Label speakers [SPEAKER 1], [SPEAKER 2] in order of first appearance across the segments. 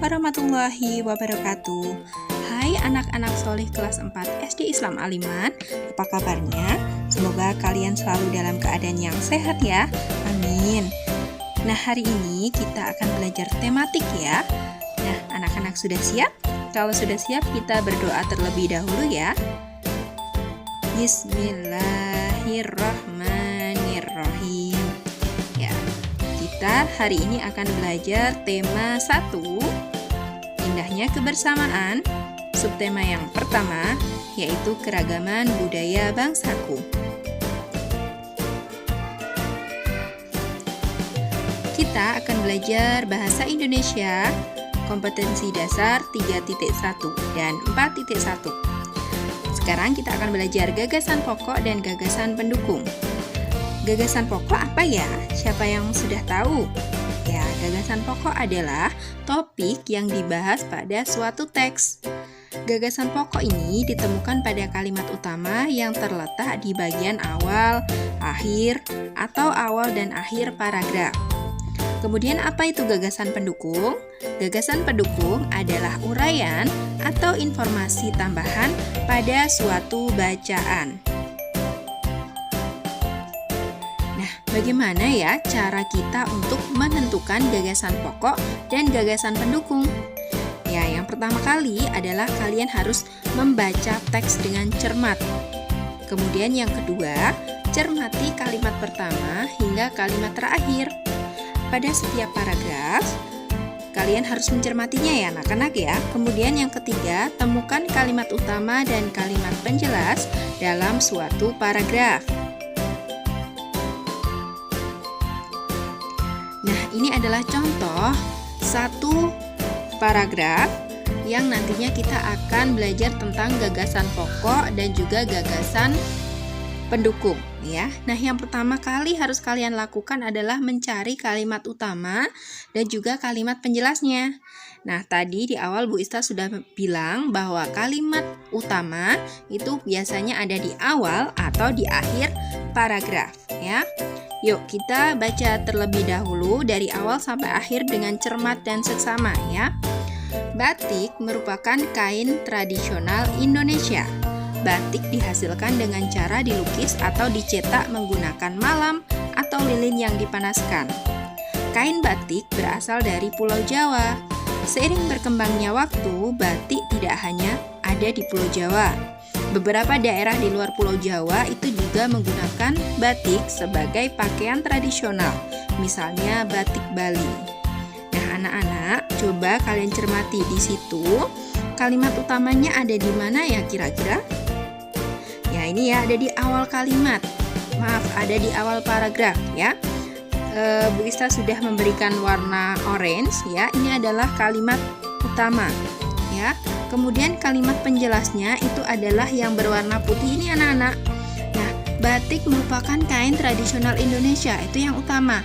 [SPEAKER 1] warahmatullahi wabarakatuh. Hai anak-anak soleh kelas 4 SD Islam Aliman, apa kabarnya? Semoga kalian selalu dalam keadaan yang sehat ya, amin. Nah, hari ini kita akan belajar tematik ya. Nah, anak-anak sudah siap? Kalau sudah siap, kita berdoa terlebih dahulu ya. Bismillahirrahmanirrahim. Ya, kita hari ini akan belajar tema 1, indahnya kebersamaan. Subtema yang pertama yaitu keragaman budaya bangsaku. Kita akan belajar bahasa Indonesia kompetensi dasar 3.1 dan 4.1. Sekarang kita akan belajar gagasan pokok dan gagasan pendukung. Gagasan pokok apa ya? Siapa yang sudah tahu? Ya, gagasan pokok adalah topik yang dibahas pada suatu teks. Gagasan pokok ini ditemukan pada kalimat utama yang terletak di bagian awal, akhir, atau awal dan akhir paragraf. Kemudian apa itu gagasan pendukung? Gagasan pendukung adalah uraian atau informasi tambahan pada suatu bacaan. Nah, bagaimana ya cara kita untuk menentukan gagasan pokok dan gagasan pendukung? Ya, yang pertama kali adalah kalian harus membaca teks dengan cermat. Kemudian yang kedua, cermati kalimat pertama hingga kalimat terakhir. Pada setiap paragraf, kalian harus mencermatinya ya anak-anak ya. Kemudian yang ketiga, temukan kalimat utama dan kalimat penjelas dalam suatu paragraf. Nah, ini adalah contoh satu paragraf yang nantinya kita akan belajar tentang gagasan pokok dan juga gagasan pendukung ya. Nah, yang pertama kali harus kalian lakukan adalah mencari kalimat utama dan juga kalimat penjelasnya. Nah, tadi di awal Bu Ista sudah bilang bahwa kalimat utama itu biasanya ada di awal atau di akhir paragraf ya. Yuk kita baca terlebih dahulu dari awal sampai akhir dengan cermat dan seksama ya. Batik merupakan kain tradisional Indonesia. Batik dihasilkan dengan cara dilukis atau dicetak menggunakan malam atau lilin yang dipanaskan. Kain batik berasal dari Pulau Jawa. Seiring berkembangnya waktu, batik tidak hanya ada di Pulau Jawa. Beberapa daerah di luar Pulau Jawa itu juga menggunakan batik sebagai pakaian tradisional, misalnya batik Bali. Nah, anak-anak, coba kalian cermati di situ. Kalimat utamanya ada di mana ya kira-kira? Ya, ini ya ada di awal kalimat. Maaf, ada di awal paragraf ya. Bu Ista sudah memberikan warna orange ya. Ini adalah kalimat utama ya. Kemudian kalimat penjelasnya itu adalah yang berwarna putih ini anak-anak. Nah, batik merupakan kain tradisional Indonesia, itu yang utama.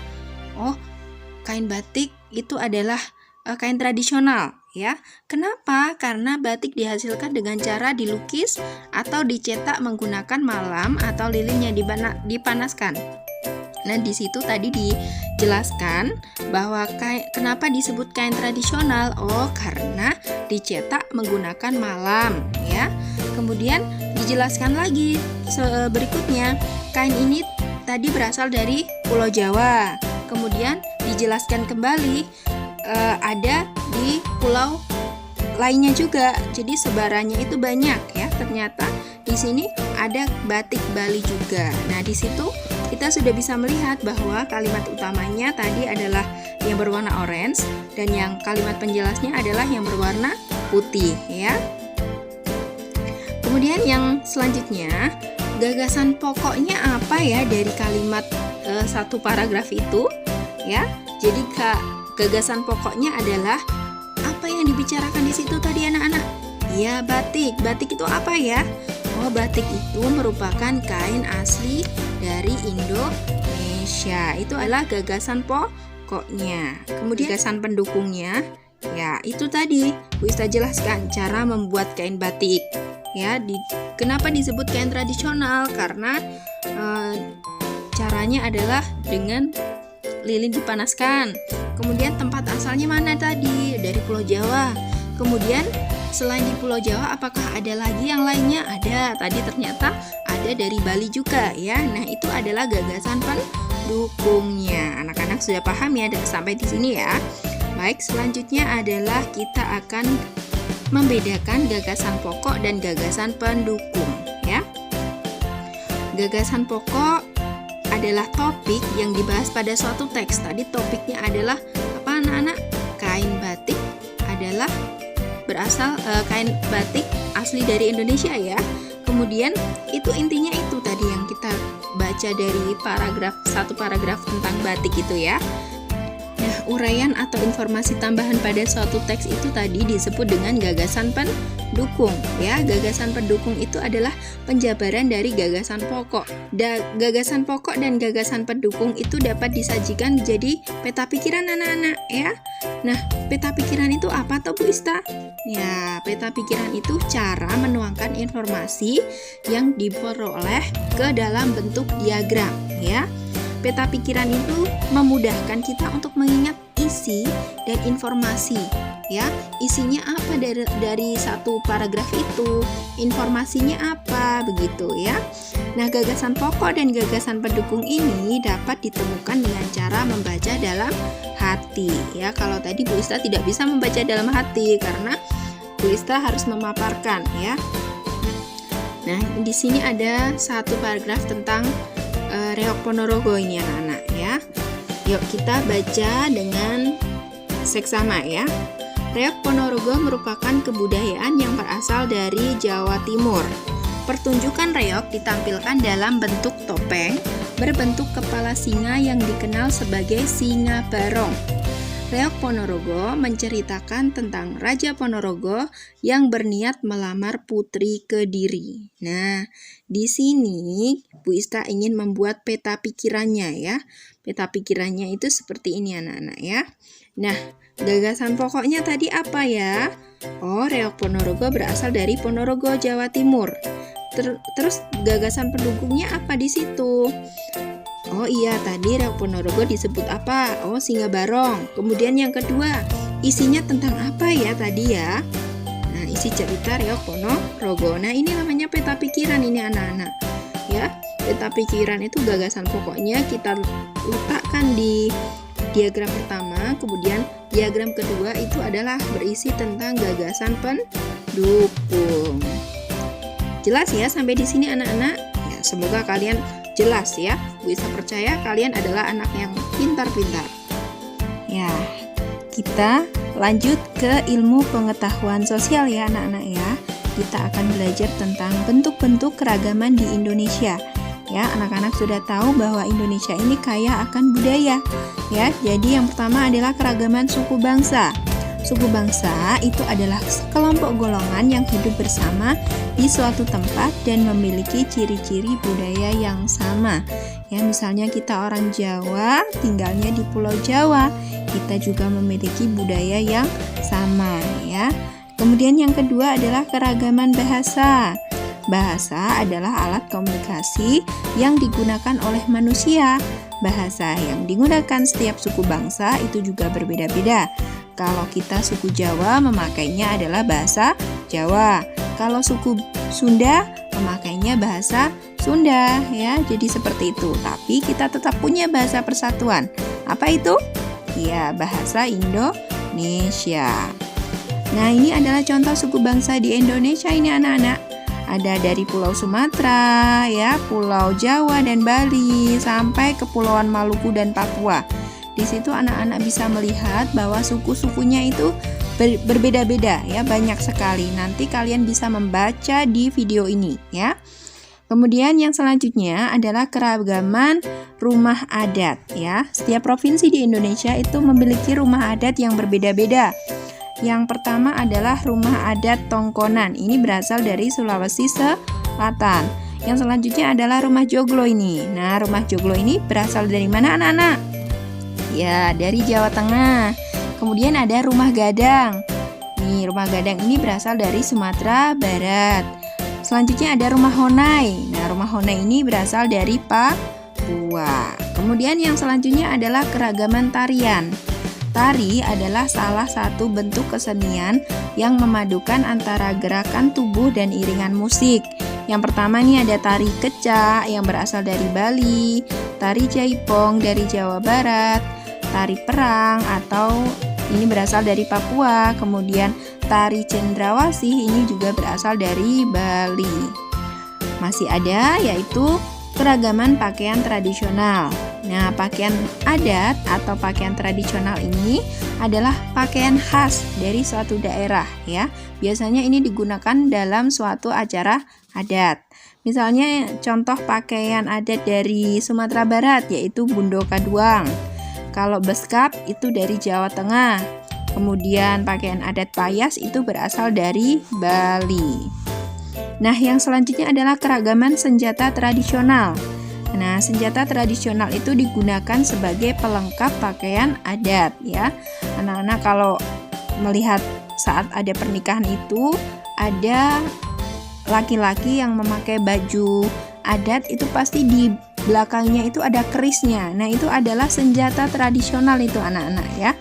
[SPEAKER 1] Oh, kain batik itu adalah kain tradisional ya. Kenapa? Karena batik dihasilkan dengan cara dilukis atau dicetak menggunakan malam atau lilin yang dipanaskan. Nah, di situ tadi dijelaskan bahwa kenapa disebut kain tradisional? Oh, karena dicetak menggunakan malam ya. Kemudian dijelaskan lagi berikutnya, kain ini tadi berasal dari Pulau Jawa. Kemudian dijelaskan kembali ada di pulau lainnya juga. Jadi sebarannya itu banyak ya. Ternyata di sini ada batik Bali juga. Nah, di situ kita sudah bisa melihat bahwa kalimat utamanya tadi adalah yang berwarna orange dan yang kalimat penjelasnya adalah yang berwarna putih ya. Kemudian yang selanjutnya, gagasan pokoknya apa ya dari kalimat satu paragraf itu ya. Jadi gagasan pokoknya adalah apa yang dibicarakan di situ tadi anak-anak? Ya, batik. Batik itu apa ya? Oh, batik itu merupakan kain asli dari Indonesia. Itu adalah gagasan pokoknya. Kemudian gagasan pendukungnya, ya itu tadi Bu Ista jelaskan cara membuat kain batik. Ya, kenapa disebut kain tradisional? Karena caranya adalah dengan lilin dipanaskan. Kemudian tempat asalnya mana tadi? Dari Pulau Jawa. Kemudian selain di Pulau Jawa, apakah ada lagi yang lainnya? Ada. Tadi ternyata ada dari Bali juga ya. Nah, itu adalah gagasan pendukungnya. Anak-anak sudah paham ya sampai di sini ya. Baik, selanjutnya adalah kita akan membedakan gagasan pokok dan gagasan pendukung ya. Gagasan pokok adalah topik yang dibahas pada suatu teks. Tadi topiknya adalah apa anak-anak? Kain batik adalah berasal kain batik asli dari Indonesia ya. Kemudian itu intinya itu tadi yang kita baca dari satu paragraf tentang batik itu ya. Nah, uraian atau informasi tambahan pada suatu teks itu tadi disebut dengan gagasan pendukung ya. Gagasan pendukung itu adalah penjabaran dari gagasan pokok. Gagasan pokok dan gagasan pendukung itu dapat disajikan jadi peta pikiran anak-anak ya. Nah, peta pikiran itu apa toh Bu Ista? Ya, peta pikiran itu cara menuangkan informasi yang diperoleh ke dalam bentuk diagram ya. Peta pikiran itu memudahkan kita untuk mengingat isi dan informasi ya. Isinya apa dari satu paragraf itu, informasinya apa begitu ya. Nah, gagasan pokok dan gagasan pendukung ini dapat ditemukan dengan cara membaca dalam hati ya. Kalau tadi Bu Ista tidak bisa membaca dalam hati karena Bu Ista harus memaparkan ya. Nah, di sini ada satu paragraf tentang Reok Ponorogo ini anak-anak ya. Yuk kita baca dengan seksama ya. Reok Ponorogo merupakan kebudayaan yang berasal dari Jawa Timur. Pertunjukan reok ditampilkan dalam bentuk topeng berbentuk kepala singa yang dikenal sebagai singa barong. Reok Ponorogo menceritakan tentang Raja Ponorogo yang berniat melamar Putri Kediri. Nah, di sini Bu Ista ingin membuat peta pikirannya ya. Peta pikirannya itu seperti ini anak-anak ya. Nah, gagasan pokoknya tadi apa ya? Oh, Reok Ponorogo berasal dari Ponorogo, Jawa Timur. Terus gagasan pendukungnya apa di situ? Oh iya, tadi Reok Ponorogo disebut apa? Oh, singa barong. Kemudian yang kedua, isinya tentang apa ya tadi ya? Nah, isi cerita Reok Ponorogo. Nah, ini namanya peta pikiran ini anak-anak. Ya, peta pikiran itu gagasan pokoknya kita letakkan di diagram pertama, kemudian diagram kedua itu adalah berisi tentang gagasan pendukung. Jelas ya sampai di sini anak-anak? Ya, semoga kalian jelas ya. Bu Ista percaya kalian adalah anak yang pintar-pintar. Ya, kita lanjut ke ilmu pengetahuan sosial ya anak-anak ya. Kita akan belajar tentang bentuk-bentuk keragaman di Indonesia. Ya, anak-anak sudah tahu bahwa Indonesia ini kaya akan budaya. Ya, jadi yang pertama adalah keragaman suku bangsa. Suku bangsa itu adalah sekelompok golongan yang hidup bersama di suatu tempat dan memiliki ciri-ciri budaya yang sama. Ya, misalnya kita orang Jawa, tinggalnya di Pulau Jawa. Kita juga memiliki budaya yang sama ya. Kemudian yang kedua adalah keragaman bahasa. Bahasa adalah alat komunikasi yang digunakan oleh manusia. Bahasa yang digunakan setiap suku bangsa itu juga berbeda-beda. Kalau kita suku Jawa memakainya adalah bahasa Jawa. Kalau suku Sunda memakainya bahasa Sunda ya. Jadi seperti itu. Tapi kita tetap punya bahasa persatuan. Apa itu? Ya, bahasa Indonesia. Nah, ini adalah contoh suku bangsa di Indonesia ini anak-anak. Ada dari Pulau Sumatera, ya, Pulau Jawa dan Bali, sampai Kepulauan Maluku dan Papua. Di situ anak-anak bisa melihat bahwa suku-sukunya itu berbeda-beda, ya, banyak sekali. Nanti kalian bisa membaca di video ini, ya. Kemudian yang selanjutnya adalah keragaman rumah adat, ya. Setiap provinsi di Indonesia itu memiliki rumah adat yang berbeda-beda. Yang pertama adalah rumah adat Tongkonan. Ini berasal dari Sulawesi Selatan. Yang selanjutnya adalah rumah joglo ini. Nah, rumah joglo ini berasal dari mana anak-anak? Ya, dari Jawa Tengah. Kemudian ada rumah gadang. Nih, rumah gadang ini berasal dari Sumatera Barat. Selanjutnya ada rumah honai. Nah, rumah honai ini berasal dari Papua. Kemudian yang selanjutnya adalah keragaman tarian. Tari adalah salah satu bentuk kesenian yang memadukan antara gerakan tubuh dan iringan musik. Yang pertama nih ada tari kecak yang berasal dari Bali, tari jaipong dari Jawa Barat, tari perang atau ini berasal dari Papua, kemudian tari cendrawasih ini juga berasal dari Bali. Masih ada yaitu keragaman pakaian tradisional. Nah, pakaian adat atau pakaian tradisional ini adalah pakaian khas dari suatu daerah ya. Biasanya ini digunakan dalam suatu acara adat. Misalnya contoh pakaian adat dari Sumatera Barat yaitu Bundo Kaduang. Kalau beskap itu dari Jawa Tengah. Kemudian pakaian adat Payas itu berasal dari Bali. Nah, yang selanjutnya adalah keragaman senjata tradisional. Nah, senjata tradisional itu digunakan sebagai pelengkap pakaian adat ya. Anak-anak kalau melihat saat ada pernikahan itu ada laki-laki yang memakai baju adat itu pasti di belakangnya itu ada kerisnya. Nah, itu adalah senjata tradisional itu anak-anak ya.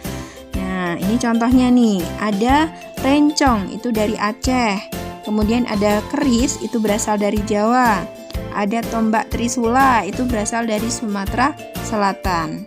[SPEAKER 1] Nah, ini contohnya nih, ada rencong itu dari Aceh. Kemudian ada keris itu berasal dari Jawa. Ada tombak trisula itu berasal dari Sumatera Selatan.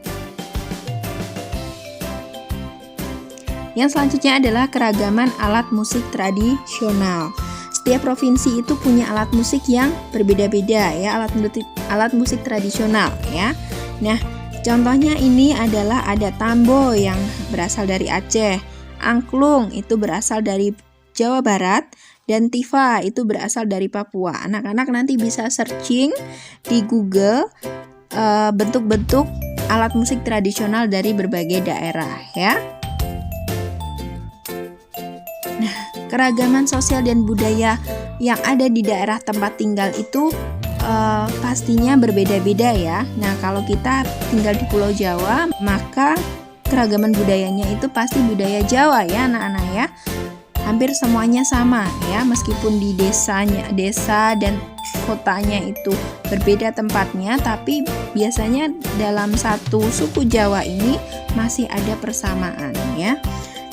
[SPEAKER 1] Yang selanjutnya adalah keragaman alat musik tradisional. Setiap provinsi itu punya alat musik yang berbeda-beda ya, alat musik tradisional ya. Nah, contohnya ini adalah ada tambo yang berasal dari Aceh, angklung itu berasal dari Jawa Barat, dan tifa itu berasal dari Papua. Anak-anak nanti bisa searching di Google bentuk-bentuk alat musik tradisional dari berbagai daerah ya. Nah, keragaman sosial dan budaya yang ada di daerah tempat tinggal itu pastinya berbeda-beda ya. Nah, kalau kita tinggal di Pulau Jawa, maka keragaman budayanya itu pasti budaya Jawa ya anak-anak ya. Hampir semuanya sama ya, meskipun di desa dan kotanya itu berbeda tempatnya, tapi biasanya dalam satu suku Jawa ini masih ada persamaan ya.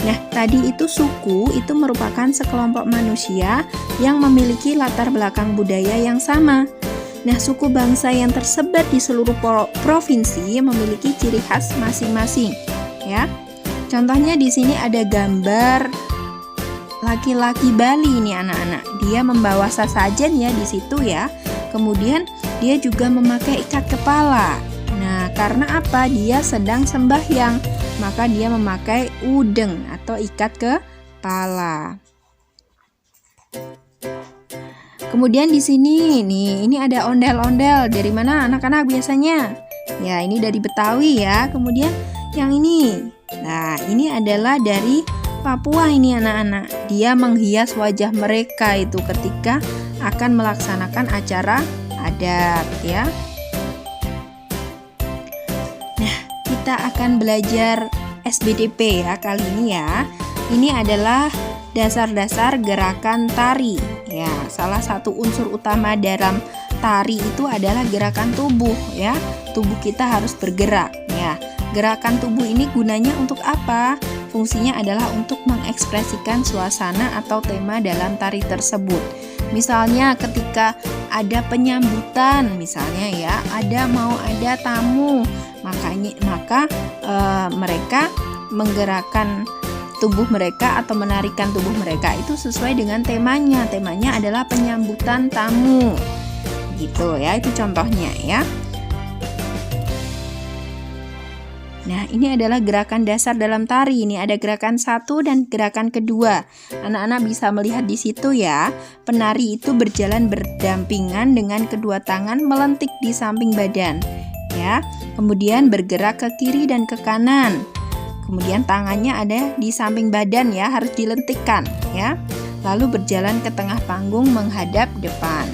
[SPEAKER 1] Nah, tadi itu suku itu merupakan sekelompok manusia yang memiliki latar belakang budaya yang sama. Nah, suku bangsa yang tersebar di seluruh provinsi memiliki ciri khas masing-masing ya. Contohnya di sini ada gambar laki-laki Bali ini anak-anak. Dia membawa sasajen ya di situ ya. Kemudian dia juga memakai ikat kepala. Nah, karena apa? Dia sedang sembahyang, maka dia memakai udeng atau ikat kepala. Kemudian di sini nih, ini ada ondel-ondel. Dari mana anak-anak biasanya? Ya, ini dari Betawi ya. Kemudian yang ini. Nah, ini adalah dari Papua ini anak-anak. Dia menghias wajah mereka itu ketika akan melaksanakan acara adat ya. Nah, kita akan belajar SBDP ya kali ini ya. Ini adalah dasar-dasar gerakan tari ya. Salah satu unsur utama dalam tari itu adalah gerakan tubuh ya. Tubuh kita harus bergerak ya. Gerakan tubuh ini gunanya untuk apa? Fungsinya adalah untuk mengekspresikan suasana atau tema dalam tari tersebut. Misalnya ketika ada penyambutan, misalnya ya, mau ada tamu, maka mereka menggerakkan tubuh mereka atau menarikan tubuh mereka itu sesuai dengan temanya. Temanya adalah penyambutan tamu. Gitu ya, itu contohnya ya. Nah, ini adalah gerakan dasar dalam tari. Ini ada gerakan 1 dan gerakan kedua. Anak-anak bisa melihat di situ ya. Penari itu berjalan berdampingan dengan kedua tangan melentik di samping badan. Ya. Kemudian bergerak ke kiri dan ke kanan. Kemudian tangannya ada di samping badan ya, harus dilentikkan ya. Lalu berjalan ke tengah panggung menghadap depan.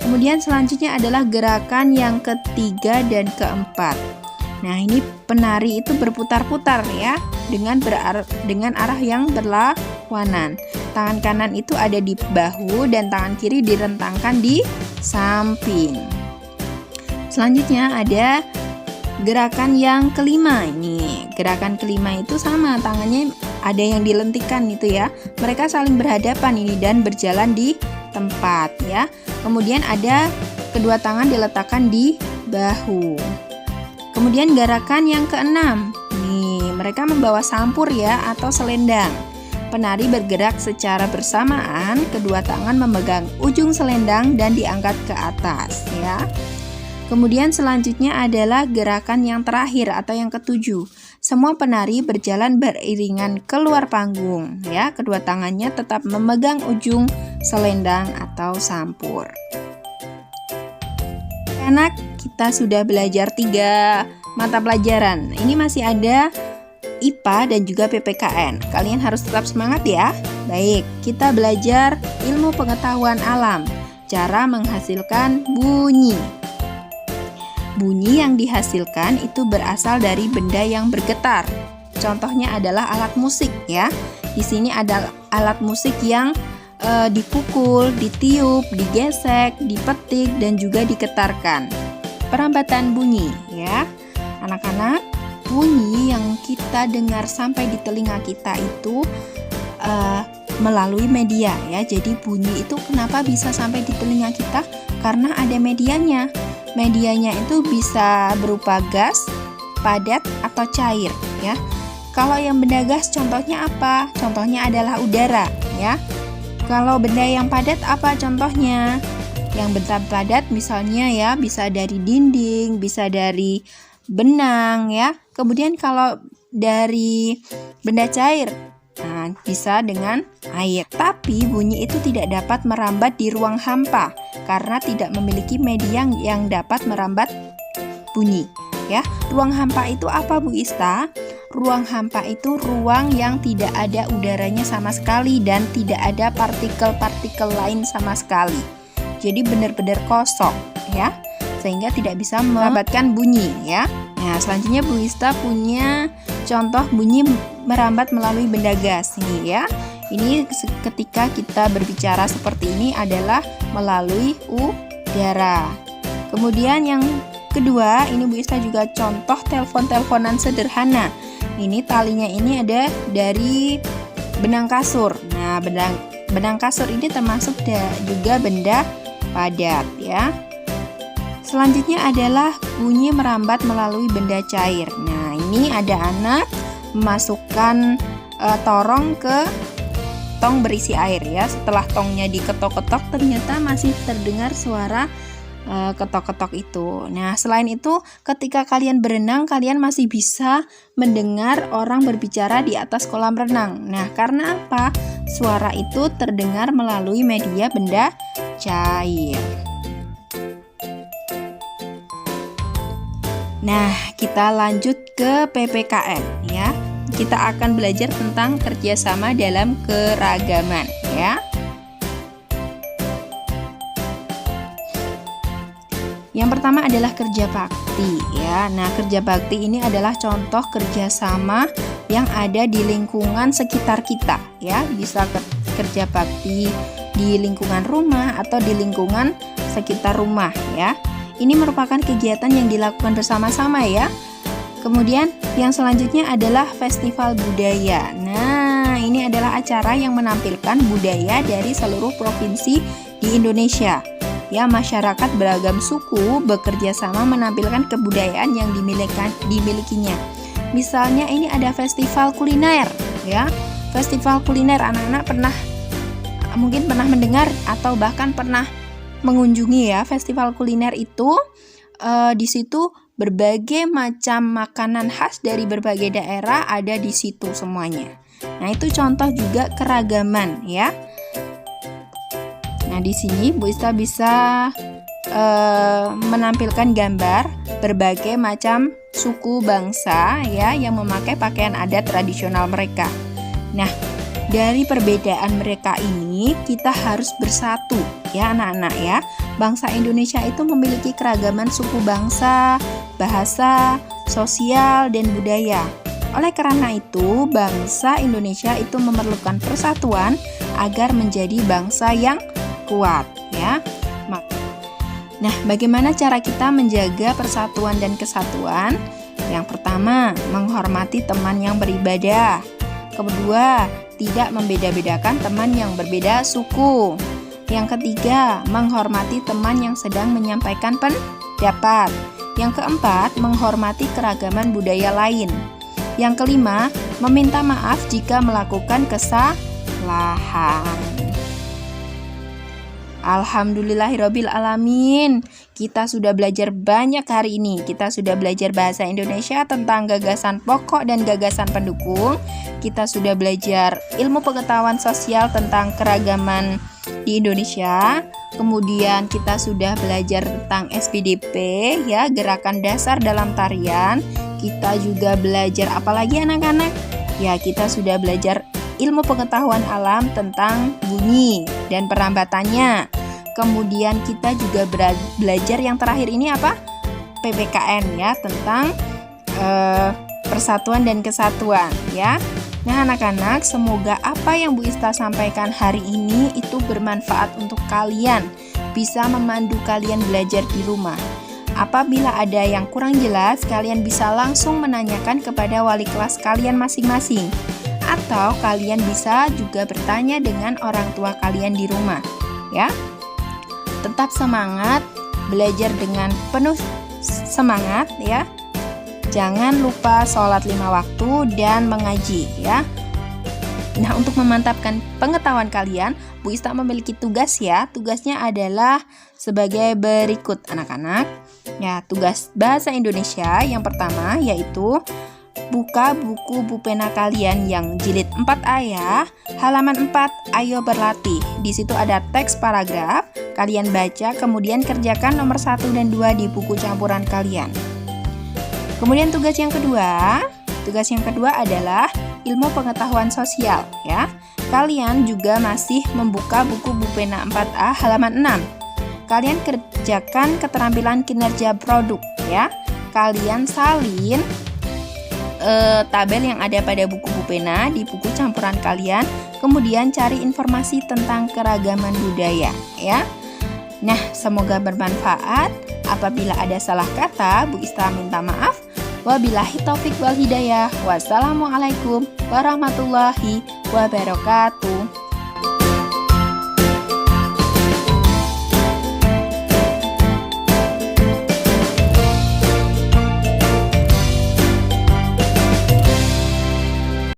[SPEAKER 1] Kemudian selanjutnya adalah gerakan yang ketiga dan keempat. Nah, ini penari itu berputar-putar ya dengan arah yang berlawanan. Tangan kanan itu ada di bahu dan tangan kiri direntangkan di samping. Selanjutnya ada gerakan yang kelima. Ini gerakan kelima itu sama, tangannya ada yang dilentikan itu ya. Mereka saling berhadapan ini dan berjalan di tempat ya. Kemudian ada kedua tangan diletakkan di bahu. Kemudian gerakan yang keenam. Nih, mereka membawa sampur ya atau selendang. Penari bergerak secara bersamaan, kedua tangan memegang ujung selendang dan diangkat ke atas ya. Kemudian selanjutnya adalah gerakan yang terakhir atau yang ketujuh. Semua penari berjalan beriringan keluar panggung ya. Kedua tangannya tetap memegang ujung selendang atau sampur. Anak, kita sudah belajar 3 mata pelajaran. Ini masih ada IPA dan juga PPKN. Kalian harus tetap semangat ya. Baik, kita belajar ilmu pengetahuan alam. Cara menghasilkan bunyi. Bunyi yang dihasilkan itu berasal dari benda yang bergetar. Contohnya adalah alat musik ya. Di sini ada alat musik yang dipukul, ditiup, digesek, dipetik dan juga diketarkan. Perambatan bunyi ya. Anak-anak, bunyi yang kita dengar sampai di telinga kita itu melalui media ya. Jadi bunyi itu kenapa bisa sampai di telinga kita? Karena ada medianya. Medianya itu bisa berupa gas, padat, atau cair ya. Kalau yang benda gas contohnya apa? Contohnya adalah udara ya. Kalau benda yang padat apa contohnya? Yang benda padat misalnya ya bisa dari dinding, bisa dari benang ya. Kemudian kalau dari benda cair, nah, bisa dengan air. Tapi bunyi itu tidak dapat merambat di ruang hampa karena tidak memiliki media yang dapat merambat bunyi ya. Ruang hampa itu apa Bu Ista? Ruang hampa itu ruang yang tidak ada udaranya sama sekali dan tidak ada partikel-partikel lain sama sekali. Jadi benar-benar kosong ya, sehingga tidak bisa merambatkan bunyi ya. Nah, selanjutnya Bu Ista punya contoh bunyi merambat melalui benda gas ini ya. Ini ketika kita berbicara seperti ini adalah melalui udara. Kemudian yang kedua, ini Bu Ista juga contoh telepon-teleponan sederhana. Ini talinya ini ada dari benang kasur. Nah, benang kasur ini termasuk juga benda padat ya. Selanjutnya adalah bunyi merambat melalui benda cair. Nah, ini ada anak memasukkan torong ke tong berisi air ya. Setelah tongnya diketok-ketok ternyata masih terdengar suara ketok-ketok itu. Nah, selain itu ketika kalian berenang kalian masih bisa mendengar orang berbicara di atas kolam renang. Nah, karena apa? Suara itu terdengar melalui media benda cair. Nah, kita lanjut ke PPKN ya. Kita akan belajar tentang kerjasama dalam keragaman ya. Yang pertama adalah kerja bakti ya. Nah, kerja bakti ini adalah contoh kerjasama yang ada di lingkungan sekitar kita ya. Bisa kerja bakti di lingkungan rumah atau di lingkungan sekitar rumah ya. Ini merupakan kegiatan yang dilakukan bersama-sama ya. Kemudian yang selanjutnya adalah festival budaya. Nah, ini adalah acara yang menampilkan budaya dari seluruh provinsi di Indonesia. Ya, masyarakat beragam suku bekerja sama menampilkan kebudayaan yang dimilikinya. Misalnya ini ada festival kuliner ya. Festival kuliner, anak-anak mungkin pernah mendengar atau bahkan pernah mengunjungi ya. Festival kuliner itu di situ berbagai macam makanan khas dari berbagai daerah ada di situ semuanya. Nah, itu contoh juga keragaman ya. Nah, di sini Bu Ista bisa menampilkan gambar berbagai macam suku bangsa ya yang memakai pakaian adat tradisional mereka. Nah, dari perbedaan mereka ini kita harus bersatu ya anak-anak ya. Bangsa Indonesia itu memiliki keragaman suku bangsa, bahasa, sosial, dan budaya. Oleh karena itu, bangsa Indonesia itu memerlukan persatuan agar menjadi bangsa yang kuat ya. Nah, bagaimana cara kita menjaga persatuan dan kesatuan? Yang pertama, menghormati teman yang beribadah. Kedua, tidak membeda-bedakan teman yang berbeda suku. Yang ketiga, menghormati teman yang sedang menyampaikan pendapat. Yang keempat, menghormati keragaman budaya lain. Yang kelima, meminta maaf jika melakukan kesalahan. Alhamdulillahirabbil alamin. Kita sudah belajar banyak hari ini. Kita sudah belajar bahasa Indonesia tentang gagasan pokok dan gagasan pendukung. Kita sudah belajar ilmu pengetahuan sosial tentang keragaman di Indonesia. Kemudian kita sudah belajar tentang SPDP, ya, gerakan dasar dalam tarian. Kita juga belajar apa lagi anak-anak? Ya, kita sudah belajar ilmu pengetahuan alam tentang bunyi dan perambatannya. Kemudian kita juga belajar yang terakhir ini apa? PPKN, ya, tentang persatuan dan kesatuan, ya. Nah, anak-anak, semoga apa yang Bu Ista sampaikan hari ini itu bermanfaat untuk kalian, bisa memandu kalian belajar di rumah. Apabila ada yang kurang jelas, kalian bisa langsung menanyakan kepada wali kelas kalian masing-masing. Atau kalian bisa juga bertanya dengan orang tua kalian di rumah, ya. Tetap semangat, belajar dengan penuh semangat, ya. Jangan lupa sholat 5 waktu dan mengaji, ya. Nah, untuk memantapkan pengetahuan kalian, Bu Ista memiliki tugas, ya. Tugasnya adalah sebagai berikut, anak-anak. Ya, tugas bahasa Indonesia yang pertama yaitu buka buku pulpena kalian yang jilid 4A, ya. Halaman 4, ayo berlatih. Di situ ada teks paragraf, kalian baca, kemudian kerjakan nomor 1 dan 2 di buku campuran kalian. Kemudian tugas yang kedua adalah ilmu pengetahuan sosial, ya. Kalian juga masih membuka buku pulpena 4A halaman 6. Kalian kerjakan keterampilan kinerja produk, ya. Kalian salin tabel yang ada pada buku pulpena di buku campuran kalian, kemudian cari informasi tentang keragaman budaya, ya. Nah, semoga bermanfaat. Apabila ada salah kata, Bu Ista minta maaf. Wabillahi taufik wal hidayah. Wassalamualaikum warahmatullahi wabarakatuh.